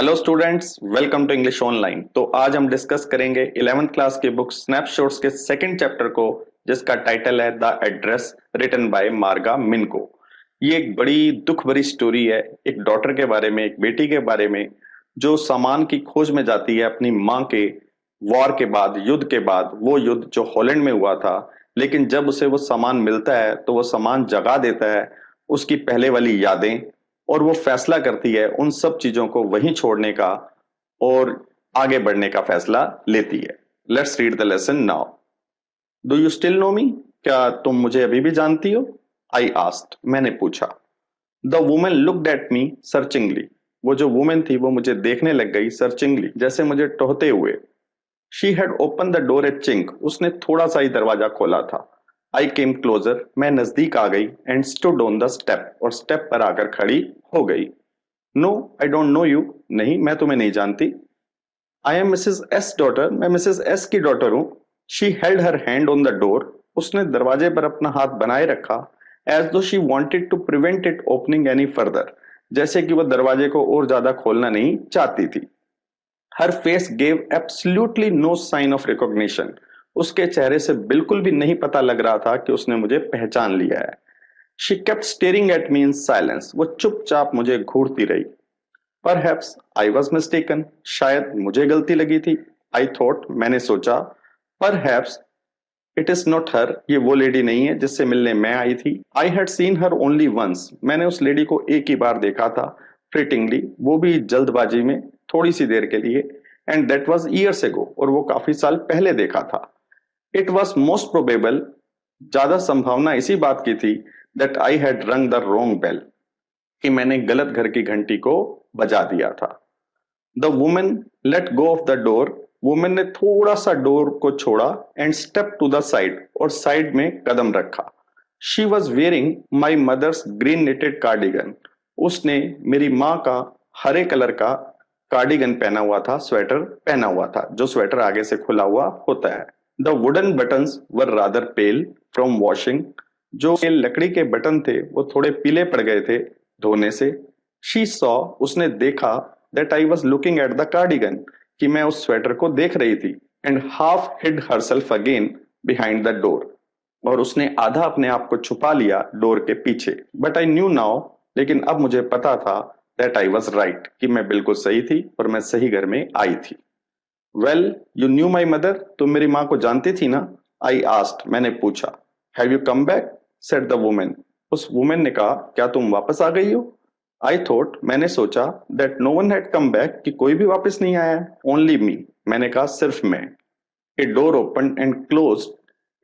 Hello students, welcome to English online. तो आज हम डिस्कस करेंगे 11th क्लास की बुक स्नैपशॉट्स के सेकंड चैप्टर को, जिसका टाइटल है द एड्रेस, रिटन बाय मार्गा मिनको। ये एक बड़ी दुख भरी स्टोरी है, एक डॉटर के बारे में, एक बेटी के बारे में, जो सामान की खोज में जाती है अपनी माँ के वॉर के बाद, युद्ध के बाद। वो युद्ध जो हॉलैंड में हुआ था, लेकिन जब उसे वो सामान मिलता है तो वो सामान जगा देता है उसकी पहले वाली यादें, और वो फैसला करती है उन सब चीजों को वहीं छोड़ने का और आगे बढ़ने का फैसला लेती है। Let's read the lesson now. Do you still know me? क्या तुम मुझे अभी भी जानती हो? आई आस्क्ड, मैंने पूछा। The woman looked at me searchingly. वो जो वुमेन थी वो मुझे देखने लग गई सर्चिंगली, जैसे मुझे टोहते हुए। She had open the door a chink. उसने थोड़ा सा ही दरवाजा खोला था। I came closer. मैं नजदीक आ गई and stood on the step. और स्टेप पर आकर खड़ी हो गई। No, I don't know you. नहीं, मैं तुम्हें नहीं जानती। I am Mrs S daughter. मैं मिसेस एस की डॉटर हूँ। She held her hand on the door. उसने दरवाजे पर अपना हाथ बनाए रखा, as though she wanted to prevent it opening any further. जैसे कि वह दरवाजे को और ज्यादा खोलना नहीं चाहती थी। Her face gave absolutely no sign of recognition. उसके चेहरे से बिल्कुल भी नहीं पता लग रहा था कि उसने मुझे पहचान लिया है। She kept staring at me in silence. वो चुपचाप मुझे घूरती रही। Perhaps I was mistaken. शायद मुझे गलती लगी थी। आई थॉट, मैंने सोचा। Perhaps it is not her. ये वो लेडी नहीं है जिससे मिलने मैं आई थी। I had seen her only once. मैंने उस लेडी को एक ही बार देखा था, फ्रिटिंगली, वो भी जल्दबाजी में, थोड़ी सी देर के लिए। And that was years ago. और वो काफी साल पहले देखा था। इट वॉज मोस्ट प्रोबेबल, ज्यादा संभावना इसी बात की थी, दैट आई हैड रंग द रोंग बेल, कि मैंने गलत घर की घंटी को बजा दिया था। The women let go of the door. Women ने थोड़ा सा डोर को छोड़ा and step to the side. और साइड में कदम रखा। She was wearing my mother's green knitted cardigan. उसने मेरी माँ का हरे कलर का कार्डिगन पहना हुआ था, स्वेटर पहना हुआ था, जो स्वेटर आगे से खुला हुआ होता है। The wooden buttons were rather pale from washing. जो लकड़ी के बटन थे वो थोड़े पीले पड़ गए थे धोने से। शी सॉ, उसने देखा, that I was looking at the cardigan, कि मैं उस स्वेटर को देख रही थी। And half hid herself again behind the door. और उसने आधा अपने आप को छुपा लिया डोर के पीछे। बट आई न्यू नाउ, लेकिन अब मुझे पता था, दैट आई वॉज राइट, कि मैं बिल्कुल सही थी और मैं सही घर में आई थी। Well, you knew my mother. तुम मेरी माँ को जानती थी ना? आई आस्क्ड, मैंने पूछा। Have you come back? Said the women. उस वुमेन ने कहा, क्या तुम वापस आ गई हो? आई थॉट, मैंने सोचा, that no one had come back, कि कोई भी वापस नहीं आया है। Only me. मैंने कहा, सिर्फ मैं। A door open and close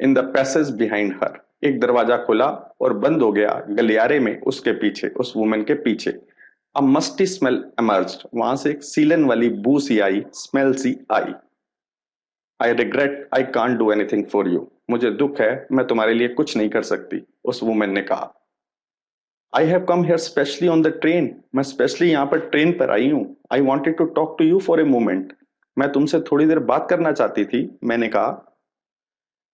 in the passage behind her. एक दरवाजा खुला और बंद हो गया गलियारे में उसके पीछे, उस वुमेन के पीछे। A musty smell emerged। वहां से एक सीलन वाली बू सी आई, स्मेल सी आई। I regret I can't do anything for you. मुझे दुख है, मैं तुम्हारे लिए कुछ नहीं कर सकती, उस वुमेन ने कहा। I have come here specially on the train. मैं स्पेशली यहाँ पर ट्रेन पर आई हूँ। I wanted to talk to you for a moment. मैं तुमसे थोड़ी देर बात करना चाहती थी, मैंने कहा।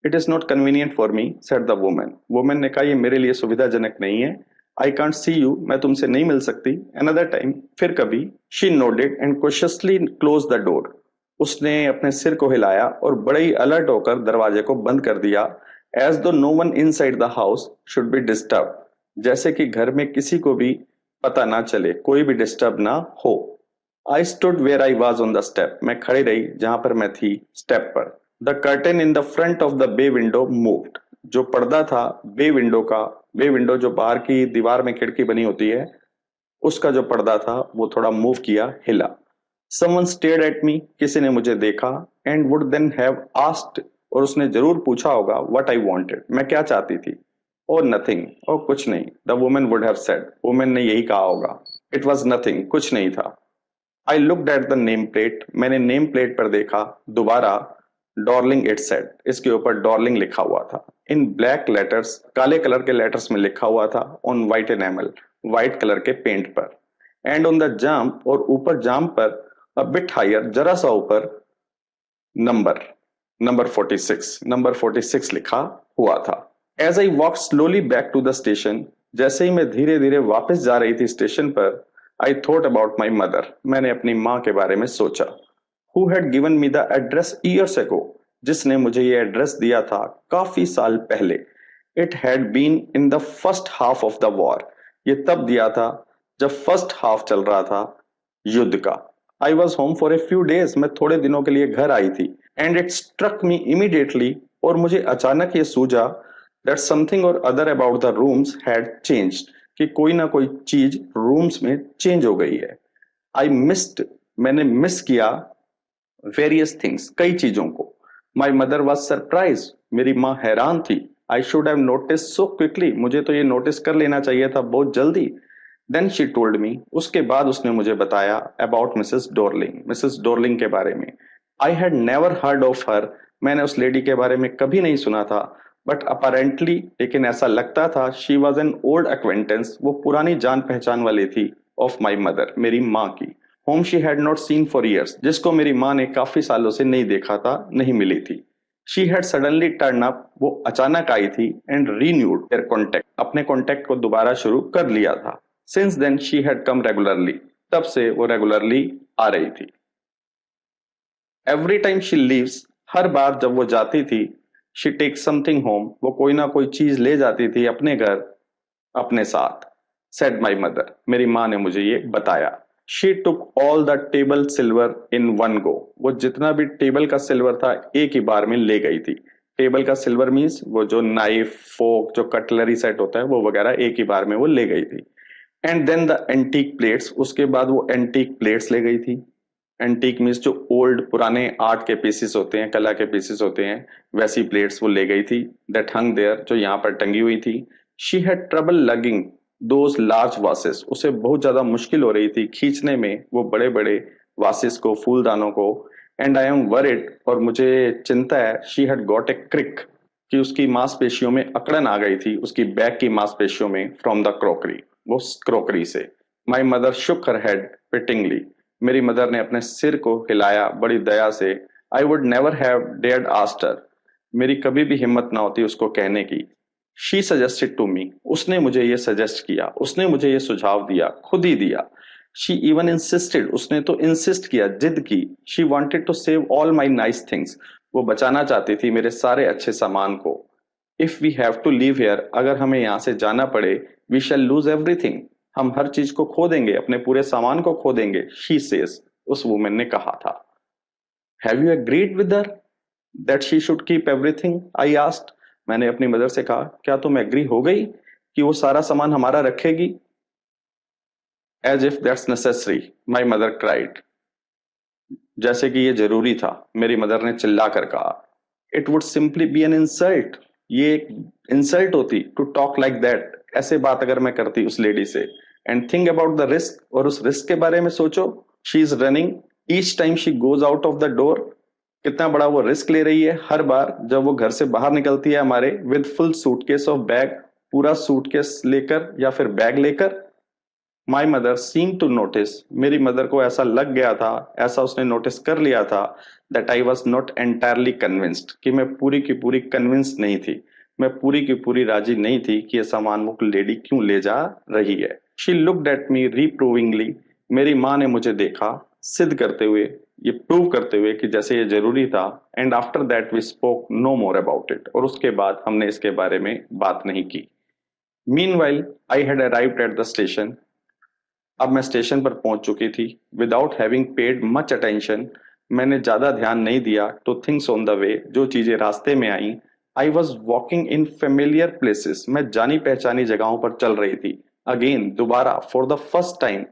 It is not convenient for me, said the women. Women ने कहा, ये मेरे लिए सुविधाजनक नहीं है। I can't see you. मैं तुमसे नहीं मिल सकती। अनदर टाइम, फिर कभी। She nodded and cautiously close the door. उसने अपने सिर को हिलाया और बड़े ही अलर्ट होकर दरवाजे को बंद कर दिया। As though no one inside the house should be disturb. जैसे कि घर में किसी को भी पता ना चले, कोई भी डिस्टर्ब ना हो। I stood where I was on the step. मैं खड़ी रही जहां पर मैं थी, स्टेप पर। The curtain in the front of the bay window moved. जो पर्दा था बे विंडो का, बे विंडो जो बाहर की दीवार में खिड़की बनी होती है, उसका जो पर्दा था वो थोड़ा मूव किया, हिला। Someone stared at me. किसी ने मुझे देखा। And would then have asked. और उसने जरूर पूछा होगा, व्हाट आई वांटेड, मैं क्या चाहती थी। और नथिंग, और कुछ नहीं। The women would have said. Women ने यही कहा होगा। इट वाज नथिंग, कुछ नहीं था। I looked at the name plate. मैंने नेम प्लेट पर देखा दोबारा। Darling it said. इसके ऊपर डॉर्लिंग लिखा हुआ था। इन ब्लैक लेटर्स, काले कलर के लेटर्स में लिखा हुआ था। On white enamel, white colour के पेंट पर। एंड ऑन द जाम, और ऊपर जाम पर, अ बिट हायर, जरा सा ऊपर, नंबर, नंबर 46, नंबर 46 लिखा हुआ था। As I walk slowly back to the station. जैसे ही मैं धीरे धीरे वापस जा रही थी स्टेशन पर, I thought about my mother, मैंने अपनी माँ के बारे में सोचा। Who had given me the address years ago, जिसने मुझे ये एड्रेस दिया था काफी साल पहले। It had been in the first half of the war, ये तब दिया था जब फर्स्ट हाफ चल रहा था युद्ध का। I was home for a few days, मैं थोड़े दिनों के लिए घर आई थी। And it struck me immediately, और मुझे अचानक ये सूझा that something or other about the rooms had changed, कि कोई ना कोई चीज रूम्स में चेंज हो गई है। आई मिस्ड, मैंने मिस किया वेरियस थिंग्स, कई चीजों को। माई मदर वॉज सरप्राइज, मेरी माँ हैरान थी। I should have notice so quickly, मुझे तो ये नोटिस कर लेना चाहिए था बहुत जल्दी। देन शी टोल्ड मी, उसके बाद उसने मुझे बताया अबाउट मिसेस डोरलिंग के बारे में। I had never heard of her, मैंने उस लेडी के बारे में कभी नहीं सुना था। बट अपेरेंटली, लेकिन ऐसा लगता था, she was an old acquaintance, वो पुरानी जान पहचान वाली थी, ऑफ माई मदर, मेरी माँ की। Home she had not seen for years, जिसको मेरी माँ ने काफी सालों से नहीं देखा था, नहीं मिली थी। She had suddenly turn up, वो अचानक आई थी। एंड रीन्यूड देयर कॉन्टेक्ट, अपने कॉन्टेक्ट को दोबारा शुरू कर लिया था। Since then she had come regularly, तब से वो रेगुलरली आ रही थी। एवरी टाइम शी लीव्स, हर बार जब वो जाती थी, शी टेक समथिंग होम, वो कोई ना कोई चीज ले जाती थी अपने घर, अपने साथ। सेड माई मदर, मेरी माँ ने मुझे ये बताया। She took all the table silver in one go, वो जितना भी टेबल का सिल्वर था एक ही बार में ले गई थी। टेबल का सिल्वर मीन्स वो जो नाइफ, फोक, जो कटलरी सेट होता है वो वगैरह एक ही बार में वो ले गई थी। And then the antique plates, उसके बाद वो एंटीक प्लेट्स ले गई थी। एंटीक मीन्स जो ओल्ड पुराने आर्ट के पीसेस होते हैं, कला के पीसेस होते हैं, वैसी प्लेट्स वो ले गई थी। दैट हंग देयर, जो यहाँ पर टंगी हुई थी। She had trouble logging those large vases, उसे बहुत ज्यादा मुश्किल हो रही थी खींचने में वो बड़े बड़े वासेस को, फूलदानों को। एंड आई एम वरिड, और मुझे चिंता है, शी हैड गॉट ए क्रिक, कि उसकी मांसपेशियों में अकड़न आ गई थी, उसकी बैक की मांसपेशियों में, फ्रॉम द क्रोकरी, वो क्रोकरी से। My mother Shuk her head पिटिंगली, मेरी मदर ने अपने सिर को हिलाया बड़ी दया से। I would never have dared asked her, मेरी कभी भी हिम्मत ना होती उसको कहने की। शी सजेस्टेड टू मी, उसने मुझे ये सजेस्ट किया, उसने मुझे ये सुझाव दिया, खुद ही दिया। शी इवन इंसिस्टेड, उसने तो इंसिस्ट किया, जिद की। She wanted to save all my nice things, वो बचाना चाहती थी मेरे सारे अच्छे सामान को। If we have to leave here, अगर हमें यहाँ से जाना पड़े, वी शैल लूज एवरीथिंग, हम हर चीज को खो देंगे, अपने पूरे सामान को खो देंगे। शी सेज, उस वुमेन ने कहा था। Have you agreed with her that she should keep everything, I asked, मैंने अपनी मदर से कहा, क्या तुम एग्री हो गई कि वो सारा सामान हमारा रखेगी? As if that's necessary, my mother cried, जैसे कि ये जरूरी था, मेरी मदर ने चिल्लाकर कहा। It would simply be an insult, ये एक इंसल्ट होती, टू टॉक लाइक दैट, ऐसे बात अगर मैं करती उस लेडी से। And think about the risk, और उस रिस्क के बारे में सोचो। She is running each time she goes out of the door, कितना बड़ा वो रिस्क ले रही है हर बार जब वो घर से बाहर निकलती है हमारे, with full suitcase of bag, पूरा सूटकेस लेकर या फिर बैग लेकर। My mother seem to notice, मेरी मदर को ऐसा लग गया था, ऐसा उसने नोटिस कर लिया था, that I was not entirely convinced, कि मैं पूरी की पूरी कन्विंस नहीं थी, मैं पूरी की पूरी राजी नहीं थी कि ये सामान वो लेडी क्यों ले जा रही है। शी लुक्ड एट मी रिप्रूविंगली, मेरी माँ ने मुझे देखा, सिद्ध करते हुए, ये प्रूव करते हुए कि जैसे ये जरूरी था। And after that we spoke no more about it, और उसके बाद हमने इसके बारे में बात नहीं की। Meanwhile I had arrived at the station, अब मैं स्टेशन पर पहुंच चुकी थी। Without having paid much attention, मैंने ज्यादा ध्यान नहीं दिया, two things on the way, जो चीजें रास्ते में आई। I was walking in familiar places, मैं जानी पहचानी जगहों पर चल रही थी। अगेन, दोबारा, फॉर द फर्स्ट टाइम,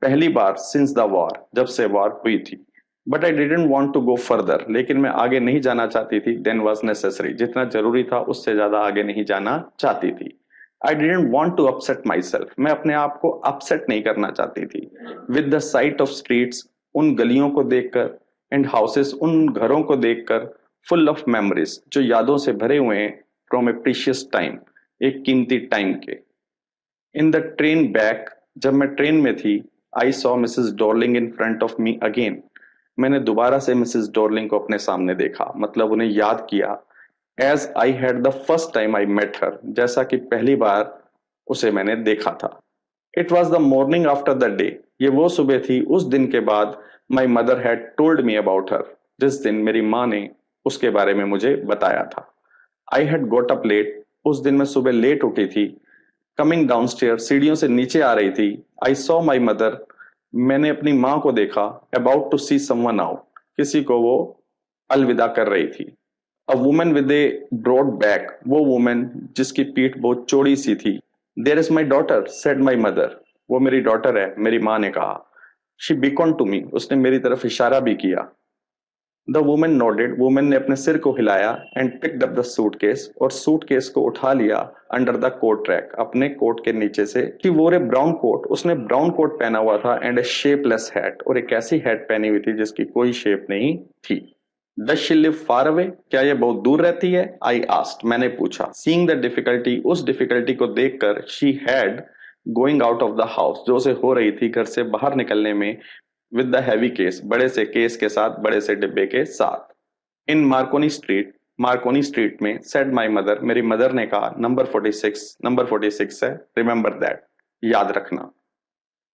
पहली बार, सिंस द वॉर, जब से वॉर हुई थी। But I didn't want to go further, लेकिन मैं आगे नहीं जाना चाहती थी। देन वॉज नेसेसरी, जितना जरूरी था उससे ज्यादा आगे नहीं जाना चाहती थी। I didn't want to upset myself, मैं अपने आप को अपसेट नहीं करना चाहती थी। With the sight of streets, उन गलियों को देखकर, एंड हाउसेस, उन घरों को देखकर, फुल ऑफ मेमोरीज, जो यादों से भरे हुए हैं, फ्रॉम ए प्रीशियस टाइम, एक कीमती टाइम के। इन द ट्रेन बैक, जब मैं ट्रेन में थी, I saw Mrs Darling in front of me again, मैंने दोबारा से मिसेस डॉर्लिंग को अपने सामने देखा, मतलब उन्हें याद किया। As I had the first time I met her, जैसा कि पहली बार उसे मैंने देखा था। It was the morning after the day, ये वो सुबह थी उस दिन के बाद my mother had told me about her, जिस दिन मेरी माँ ने उसके बारे में मुझे बताया था। I had got up late, उस दिन मैं सुबह लेट उठी थी। कमिंग डाउनस्टेयर, सीढ़ियों से नीचे आ रही थी। आई सॉ माई मदर, मैंने अपनी माँ को देखा। About to see someone out, किसी को वो अलविदा कर रही थी। A woman with a broad back, वो वुमन जिसकी पीठ बहुत चौड़ी सी थी। There is my daughter said my mother, वो मेरी डॉटर है, मेरी माँ ने कहा। शी बिकॉन टू मी, उसने मेरी तरफ इशारा भी किया। द वुमन नोडेड, वुमन ने अपने सिर को हिलाया। And picked up the suitcase, और सूटकेस को उठा लिया। अंडर द कोट ट्रैक, अपने कोट के नीचे से। She wore a brown coat, उसने ब्राउन कोट पहना हुआ था। एंड ए शेपलेस हैट, और एक ऐसी हैट पहनी हुई थी जिसकी कोई शेप नहीं थी। Does she live far away, क्या ये बहुत दूर रहती है? आई आस्क्ड, मैंने पूछा। सीइंग द डिफिकल्टी, उस डिफिकल्टी को देखकर, she had going out of the house, जो उसे हो रही थी घर से बाहर निकलने में, विद द हैवी केस, बड़े से केस के साथ, बड़े से डिब्बे के साथ। इन मार्कोनी स्ट्रीट, मार्कोनी स्ट्रीट में, सेड माई मदर, मेरी मदर ने कहा। नंबर 46, नंबर 46 है, रिमेंबर दैट, याद रखना।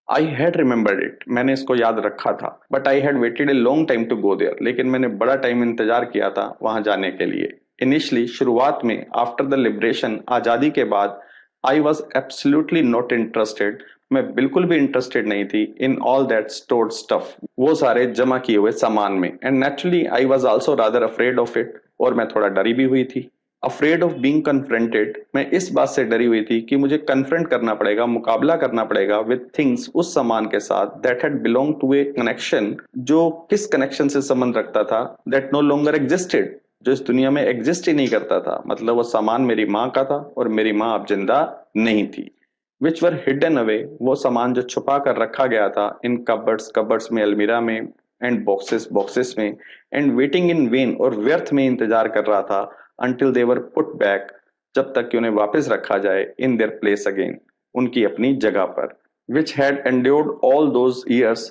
आई हैड रिमेंबर्ड इट, मैंने इसको याद रखा था। But I had waited a long time to go there, लेकिन मैंने बड़ा टाइम इंतजार किया था वहां जाने के लिए। इनिशियली, शुरुआत में, आफ्टर द लिबरेशन, आजादी के बाद, I was absolutely not interested, मैं बिल्कुल भी इंटरेस्टेड नहीं थी, in all that stored stuff, वो सारे जमा किए हुए सामान में। And naturally I was also rather afraid of it, और मैं थोड़ा डरी भी हुई थी। अफ्रेड ऑफ बीइंग कन्फ्रंटेड, मैं इस बात से डरी हुई थी कि मुझे कन्फ्रंट करना पड़ेगा, मुकाबला करना पड़ेगा, विद थिंग्स, उस सामान के साथ, that had belong to a connection, जो किस कनेक्शन से संबंध रखता था, दैट नो लॉन्गर एग्जिस्टेड, जो इस दुनिया में एग्जिस्ट ही नहीं करता था। मतलब वो सामान मेरी माँ का था, और मेरी माँ अब जिंदा नहीं थी। विच वर हिडन अवे, वो सामान जो छुपा कर रखा गया था, इन कबर्ड्स, कबर्ड्स में, अलमीरा में, एंड बॉक्सेस, बॉक्सेस में, एंड वेटिंग इन वेन, और व्यर्थ में इंतजार कर रहा था, until they were put back, जब तक कि उन्हें वापस रखा जाए, in their place again, उनकी अपनी जगह पर। which had endured all those years,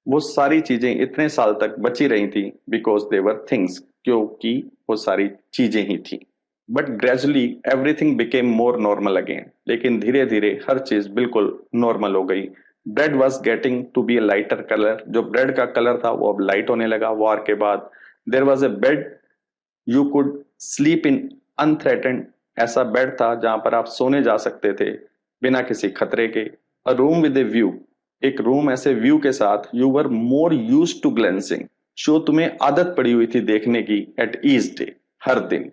वो सारी चीजें इतने साल तक बची रही थी, because they were things, क्योंकि वो सारी चीजें ही थी। But gradually everything became more normal again, लेकिन धीरे धीरे हर चीज बिल्कुल नॉर्मल हो गई। Bread was getting to be a lighter colour, जो ब्रेड का कलर था वो अब लाइट होने लगा वॉर के बाद। There was a bed you could sleep in unthreatened, ऐसा बेड था जहां पर आप सोने जा सकते थे बिना किसी खतरे के। A room with a view, एक रूम ऐसे व्यू के साथ। You were more used to glancing, जो तुम्हें आदत पड़ी हुई थी देखने की, एट ईच डे, हर दिन।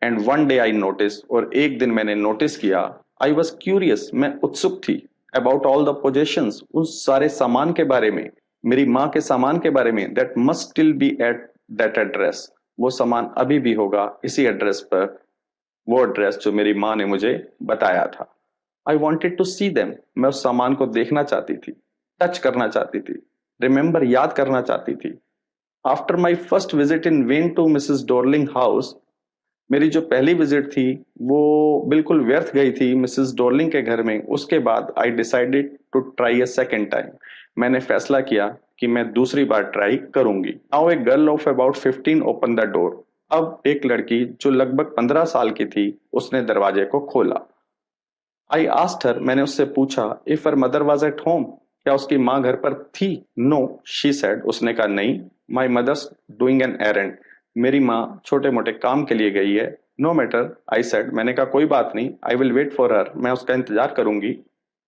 And one day I notice, और एक दिन मैंने नोटिस किया। आई वॉज क्यूरियस, मैं उत्सुक थी। अबाउट ऑल द पोजेशंस, उस सारे सामान के बारे में, मेरी माँ के सामान के बारे में, that must still be at that address, वो सामान अभी भी होगा इसी एड्रेस पर, वो एड्रेस जो मेरी माँ ने मुझे बताया था। I wanted to see them, मैं उस सामान को देखना चाहती थी, टच करना चाहती थी, रिमेंबर, याद करना चाहती थी। After my first visit in vain to Mrs Darling house, मेरी जो पहली विजिट थी वो बिल्कुल व्यर्थ गई थी मिसेस डॉर्लिंग के घर में। उसके बाद I decided to try a second time, मैंने फैसला किया कि मैं दूसरी बार ट्राई करूंगी। Now a girl of about 15 open the door, अब एक लड़की जो लगभग 15 साल की थी उसने दरवाजे को खोला। आई आस्क्ड हर, मैंने उससे पूछा, if her mother was at home, क्या उसकी माँ घर पर थी? नो, शी सेड, उसने कहा नहीं। My mother's doing an errand, मेरी माँ छोटे मोटे काम के लिए गई है। नो मैटर, आई सेड, मैंने कहा कोई बात नहीं। I will wait for her, मैं उसका इंतजार करूंगी।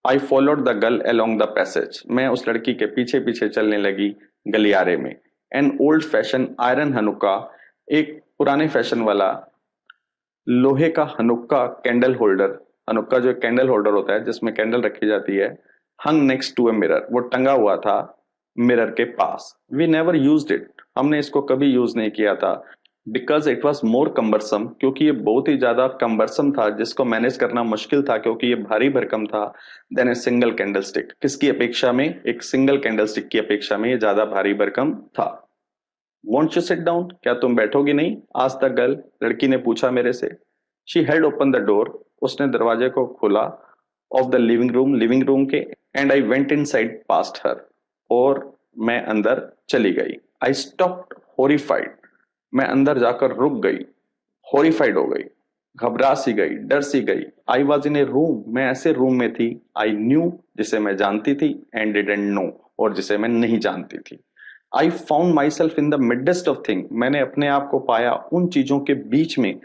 I followed the girl along the passage, मैं उस लड़की के पीछे पीछे चलने लगी गलियारे में। An old fashion iron Hanukkah, एक पुराने फैशन वाला लोहे का हनुक्का कैंडल होल्डर, हनुक्का जो कैंडल होल्डर होता है जिसमें कैंडल रखी जाती है, हंग नेक्स्ट टू ए मिरर, वो टंगा हुआ था मिरर के पास। वी नेवर यूज्ड इट, हमने इसको कभी यूज नहीं किया था। Because it was more cumbersome, क्योंकि ये बहुत ही ज्यादा कम्बरसम था, जिसको मैनेज करना मुश्किल था, क्योंकि ये भारी भरकम था। Then a single candlestick, किसकी अपेक्षा में? एक सिंगल कैंडल स्टिक की अपेक्षा में ये ज्यादा भारी भरकम था। वॉन्ट यू सिट डाउन, क्या तुम बैठोगी नहीं? आज द गर्ल, लड़की ने पूछा मेरे से। She held open the door, उसने दरवाजे को खोला, of the living room, living room के। And I went inside past her, और मैं अंदर चली गई। आई स्टॉप्ड हॉरिफाइड, मैं अंदर जाकर रुक गई, हॉरिफाइड हो गई। घबरा सी गई, डर सी गई। I was in A room, मैं ऐसे रूम में थी। आई न्यू, जिसे मैं जानती थी, एंड डिडेंट नो, और जिसे मैं नहीं जानती थी। I found my self in the midst of thing, मैंने अपने आप को पाया उन चीजों के बीच में।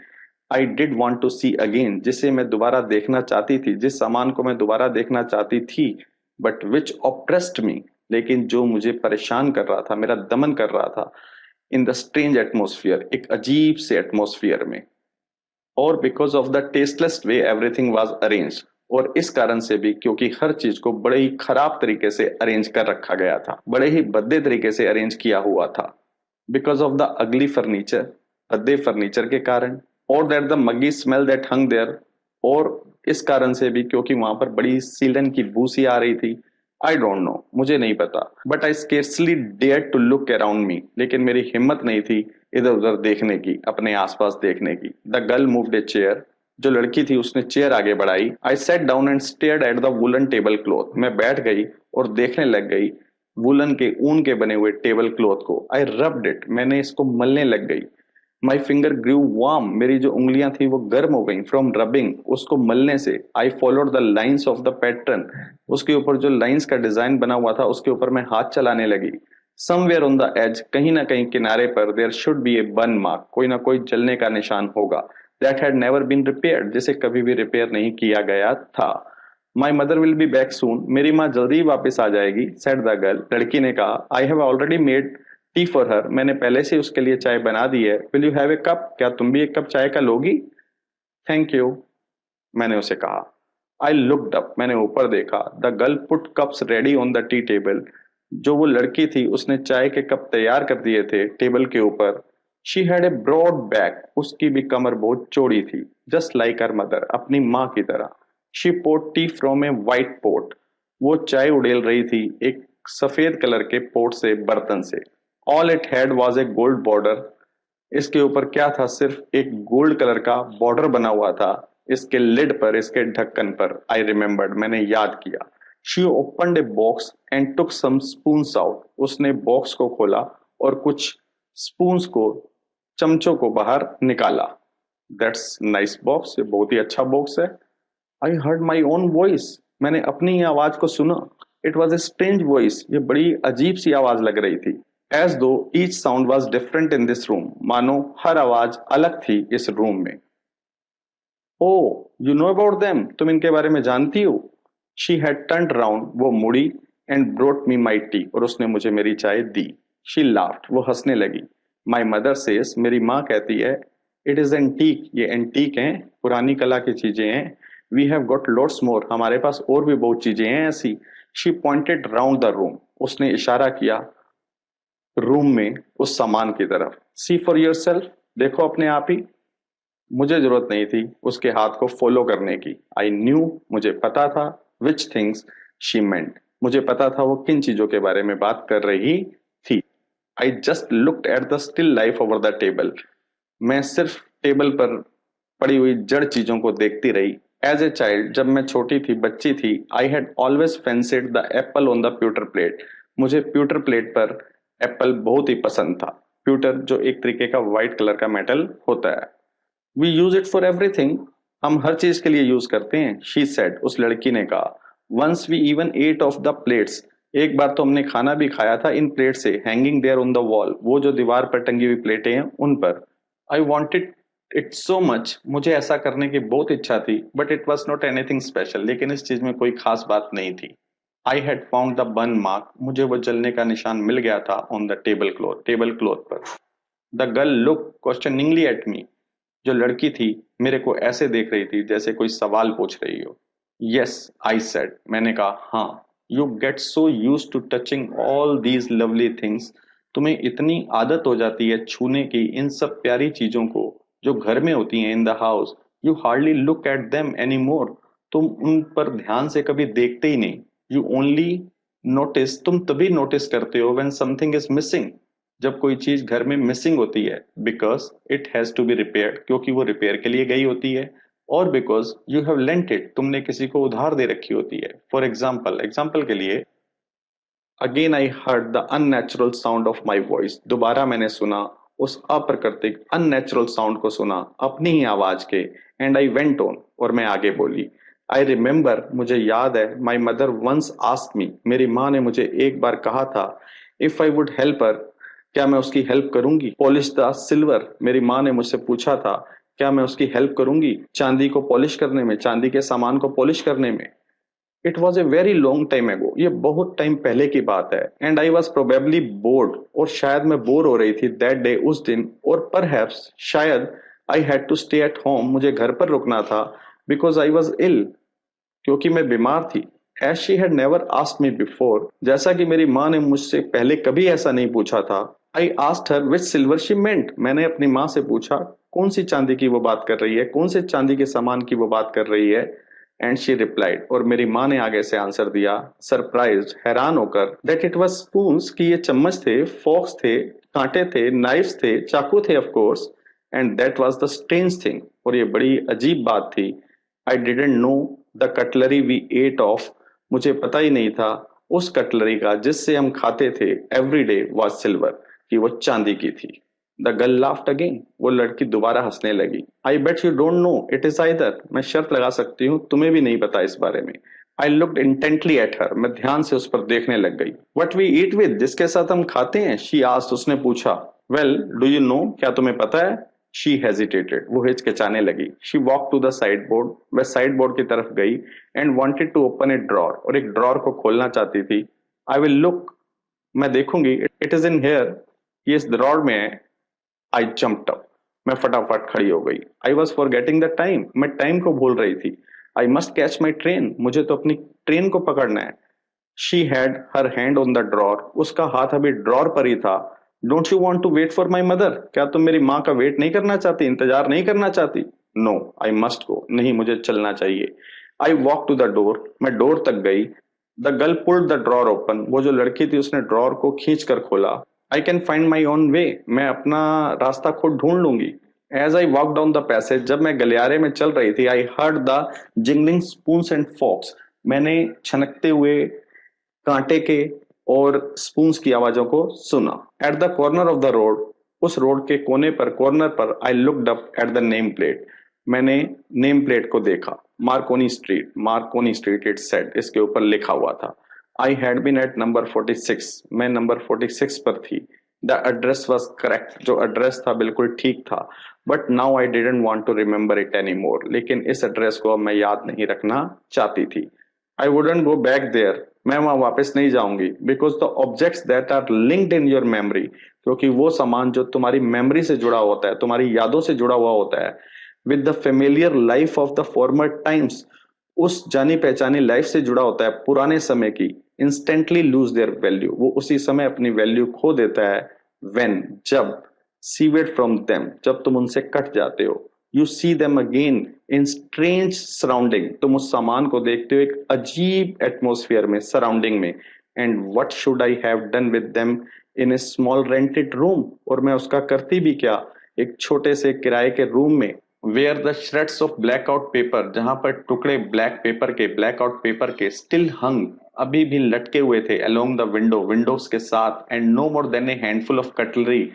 I did want to see again, जिसे मैं दोबारा देखना चाहती थी, जिस सामान को मैं दोबारा देखना चाहती थी। बट विच ऑप्रेस्ड मी, लेकिन जो मुझे परेशान कर रहा था, मेरा दमन कर रहा था। इन द स्ट्रेंज एटमोसफियर, एक अजीब से एटमोसफियर में। और because of the tasteless way everything was arrange, और इस कारण से भी क्योंकि हर चीज को बड़े ही खराब तरीके से अरेंज कर रखा गया था, बड़े ही भद्दे तरीके से अरेंज किया हुआ था। Because of the ugly furniture, भद्दे फर्नीचर के कारण। और that the muggy smell that hung there, और इस कारण से भी क्योंकि वहां पर बड़ी सीलन की बू सी आ रही थी। आई डोंट नो, मुझे नहीं पता। But I scarcely dare to look around me, लेकिन मेरी हिम्मत नहीं थी इधर उधर देखने की, अपने आसपास देखने की। The girl moved a chair, जो लड़की थी उसने चेयर आगे बढ़ाई। I sat down and stared at the woollen table cloth, मैं बैठ गई और देखने लग गई वुलन के, ऊन के बने हुए टेबल क्लॉथ को। आई रब्ड इट, मैंने इसको मलने लग गई। माई फिंगर ग्रू वार्म, मेरी जो उंगलियां थी वो गर्म हो गई फ्रॉम रबिंग, उसको मलने से। आई followed the lines of the pattern, उसके ऊपर जो लाइंस का डिजाइन बना हुआ था उसके ऊपर मैं हाथ चलाने लगी। समवेयर ऑन द एज, कहीं ना कहीं किनारे पर, there should be a burn mark, कोई ना कोई जलने का निशान होगा। That had never been repaired, जिसे कभी भी रिपेयर नहीं किया गया था। My mother will be back soon, मेरी माँ जल्दी ही वापस आ जाएगी। सेड द गर्ल, लड़की ने कहा। I have already made tea for her, मैंने पहले से उसके लिए चाय बना दी है। Will you have a cup, क्या तुम भी एक कप चाय का लोगी? थैंक यू, मैंने उसे कहा। आई लुक्ड अप, मैंने ऊपर देखा। The girl put cups ready on the tea table, जो वो लड़की थी उसने चाय के कप तैयार कर दिए थे टेबल के ऊपर। She had a broad back, उसकी भी कमर बहुत चौड़ी थी, जस्ट लाइक हर मदर, अपनी माँ की तरह। She port T from A white port, वो चाय उड़ेल रही थी एक सफेद कलर के पोर्ट से, बर्तन से। All it had was a gold border, इसके ऊपर क्या था, सिर्फ एक गोल्ड कलर का बॉर्डर बना हुआ था इसके लिड पर, इसके ढक्कन पर। आई रिमेम्बर्ड, मैंने याद किया। She opened a box and took some spoons out, उसने बॉक्स को खोला और कुछ स्पून्स को, चमचों को बाहर निकाला। दैट्स नाइस बॉक्स, ये बहुत ही अच्छा बॉक्स है। I heard my own voice, मैंने अपनी ही आवाज को सुना। It was a strange voice, ये बड़ी अजीब सी आवाज लग रही थी। एज दो each sound was different in this room, मानो हर आवाज अलग थी इस रूम में। ओ, यू नो अबाउट देम, तुम इनके बारे में जानती हो? शी हैड टर्न्ड राउंड, वो मुड़ी, and brought me my T, और उसने मुझे मेरी चाय दी। शी लाफ्ड, वो हंसने लगी। माई मदर सेज, मेरी माँ कहती है, इट इज एंटीक, ये एंटीक हैं, पुरानी कला की चीजें हैं। We have got lots more, हमारे पास और भी बहुत चीजें हैं ऐसी। She pointed round the room, उसने इशारा किया रूम में उस सामान की तरफ। सी फॉर योर सेल्फ, देखो अपने आप ही। मुझे जरूरत नहीं थी उसके हाथ को फॉलो करने की। आई न्यू, मुझे पता था, विच थिंग्स शी मेंट, मुझे पता था वो किन चीजों के बारे में बात कर रही थी। I just looked at the still life over the table, मैं सिर्फ टेबल पर पड़ी हुई जड़ चीजों को देखती रही। एज ए चाइल्ड, जब मैं छोटी थी, बच्ची थी, I had always fancied the Apple on the pewter plate, मुझे प्यूटर प्लेट पर एप्पल बहुत ही पसंद था। प्यूटर जो एक तरीके का व्हाइट कलर का मेटल होता है। We use it for everything, हम हर चीज के लिए यूज करते हैं। शी सेड, उस लड़की ने कहा। Once we even ate off the plates, एक बार तो हमने खाना भी खाया था इन प्लेट से, hanging there on the wall, वो जो दीवार पर टंगी हुई प्लेटें हैं उन पर। I wanted it so much, मुझे ऐसा करने की बहुत इच्छा थी। But it was not anything special, लेकिन इस चीज में कोई खास बात नहीं थी। I had found the burn mark, मुझे वो जलने का निशान मिल गया था ऑन द टेबल क्लॉथ पर। The girl look questioningly at me, जो लड़की थी मेरे को ऐसे देख रही थी जैसे कोई सवाल पूछ रही हो। यस, आई सेड, मैंने कहा हाँ। You get so used to touching all these lovely things, तुम्हें इतनी आदत हो जाती है छूने की इन सब प्यारी चीजों को जो घर में होती हैं in the house. You hardly look at them any more, तुम उन पर ध्यान से कभी देखते ही नहीं। यू ओनली नोटिस, तुम तभी नोटिस करते हो व्हेन समथिंग इज मिसिंग, जब कोई चीज घर में मिसिंग होती है। Because it has to be repaired, क्योंकि वो रिपेयर के लिए गई होती है। और because you have lent it, तुमने किसी को उधार दे रखी होती है। फॉर एग्जाम्पल, एग्जाम्पल के लिए, again I heard the unnatural sound of my voice, दोबारा मैंने सुना उस अप्राकृतिक अननेचुरल साउंड को सुना अपनी ही आवाज के, एंड आई वेंट ऑन, और मैं आगे बोली। आई रिमेम्बर, मुझे याद है, my mother once asked me, मेरी माँ ने मुझे एक बार कहा था, if I would help her, क्या मैं उसकी हेल्प करूंगी? पॉलिश द सिल्वर, मेरी माँ ने मुझसे पूछा था, क्या मैं उसकी हेल्प करूंगी चांदी को पॉलिश करने में, चांदी के सामान को पॉलिश करने में? It was a very long time एगो, ये बहुत टाइम पहले की बात है। And I was probably board, और शायद मैं बोर हो रही थी दैट डे, उस दिन, और परहैप्स शायद I had to stay at home, मुझे घर पर रुकना था, बिकॉज आई वॉज इल, क्योंकि मैं बीमार थी। As she had never asked me before, जैसा कि मेरी माँ ने मुझसे पहले कभी ऐसा नहीं पूछा था। I asked her which silver she meant, मैंने अपनी माँ से पूछा कौन सी चांदी की वो बात कर रही है, कौन से चांदी के सामान की वो बात कर रही है। एंड शी रिप्लाइड, और मेरी माँ ने आगे से आंसर दिया, सरप्राइज्ड, हैरान होकर, दैट इट वाज स्पून्स, कि ये चम्मच थे, फोक्स थे, कांटे थे, नाइफ्स थे, चाकू थे, of course. And that was the strange thing, और ये बड़ी अजीब बात थी, I didn't know the cutlery we ate off, मुझे पता ही नहीं था उस कटलरी का जिससे हम खाते थे एवरी डे वाज सिल्वर, कि वो चांदी की थी। द गर्ल लाफ्ड अगेन, वो लड़की दोबारा हंसने लगी। I bet you don't know it is either, मैं शर्त लगा सकती हूँ तुम्हें भी नहीं पता इस बारे में। I looked intently at her, मैं ध्यान से उस पर देखने लग गई। वट वी ईट विद, जिसके साथ हम खाते हैं, शी आस्क्ड, उसने पूछा। वेल डू यू नो, क्या तुम्हें पता है? शी हेजिटेटेड, वो हिचकिचाने लगी। She walk to the sideboard, वह साइड बोर्ड की तरफ गई, and wanted to open a drawer, और एक ड्रॉर को खोलना चाहती थी। आई विल लुक, मैं देखूंगी, इट इज इन हेयर, ये इस ड्रॉर में है। आई जम्प्ड अप, मैं फटाफट खड़ी हो गई। I was forgetting the time, मैं टाइम को भूल रही थी। I must catch my train, मुझे तो अपनी ट्रेन को पकड़ना है। She had her hand on the drawer, उसका हाथ अभी ड्रॉर पर ही था। Don't you want to wait for my mother, क्या तुम मेरी माँ का वेट नहीं करना चाहती, इंतजार नहीं करना चाहती? नो, आई मस्ट गो, नहीं, मुझे चलना चाहिए। I walk to the door, मैं डोर तक गई। The girl pulled the drawer open, वो जो लड़की थी उसने ड्रॉर को खींच कर खोला। I can find my own way, मैं अपना रास्ता खुद ढूंढ लूंगी। As I walk down the passage, जब मैं गलियारे में चल रही थी, I heard the jingling spoons and forks, मैंने छनकते हुए कांटे के और स्पून्स की आवाजों को सुना। At the corner of the road, उस रोड के कोने पर, कॉर्नर पर, I looked up at the name plate, मैंने नेम प्लेट को देखा। Marconi Street, Marconi Street it said, इसके ऊपर लिखा हुआ था। I had been at number 46, मैं नंबर 46 पर थी। द एड्रेस वॉज करेक्ट, जो एड्रेस था बिल्कुल ठीक था। But now I didn't want to remember it any more, लेकिन इस एड्रेस को अब मैं याद नहीं रखना चाहती थी। I wouldn't go back there, मैं वहां वापस नहीं जाऊंगी। Because the objects that are linked in your memory, क्योंकि वो सामान जो तुम्हारी मेमोरी से जुड़ा होता है, तुम्हारी यादों से जुड़ा हुआ होता है, with the familiar life of the former times, उस जानी पहचानी लाइफ से जुड़ा होता है, पुराने समय की, इंस्टेंटली लूज देयर वैल्यू, वो उसी समय अपनी वैल्यू खो देता है। व्हेन, जब, सीवेड फ्रॉम देम, जब तुम उनसे कट जाते हो। You see them again in strange surrounding, तुम उस सामान को देखते हो एक अजीब एटमोसफियर में, सराउंडिंग में। And what should I have done with them in A small rented room, और मैं उसका करती भी क्या एक छोटे से किराए के रूम में। Where the shreds of blackout paper, जहां पर टुकड़े ब्लैकआउट पेपर के स्टिल हंग, अभी भी लटके हुए थे, अलोंग द विंडोज के साथ। And no more than a handful of cutlery,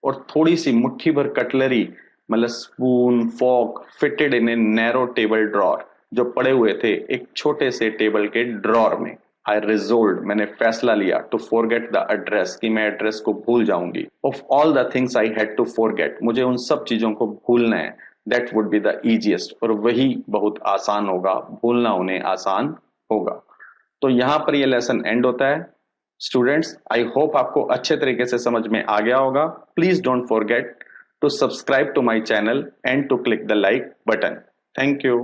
और थोड़ी सी मुट्ठी भर कटलरी, मतलब spoon, fork, fitted in a narrow table drawer, जो पड़े हुए थे एक छोटे से टेबल के ड्रॉर में। आई रिजोल्व, मैंने फैसला लिया, टू फॉरगेट द एड्रेस, कि मैं एड्रेस को भूल जाऊंगी। Of all the things I had to forget, मुझे उन सब चीजों को भूलना है। That would be the easiest, और वही बहुत आसान होगा, भूलना उन्हें आसान होगा। तो यहां पर यह लेसन एंड होता है। स्टूडेंट्स, आई होप आपको अच्छे तरीके से समझ में आ गया होगा। Please don't forget to subscribe to my channel and to click the like button. Thank you.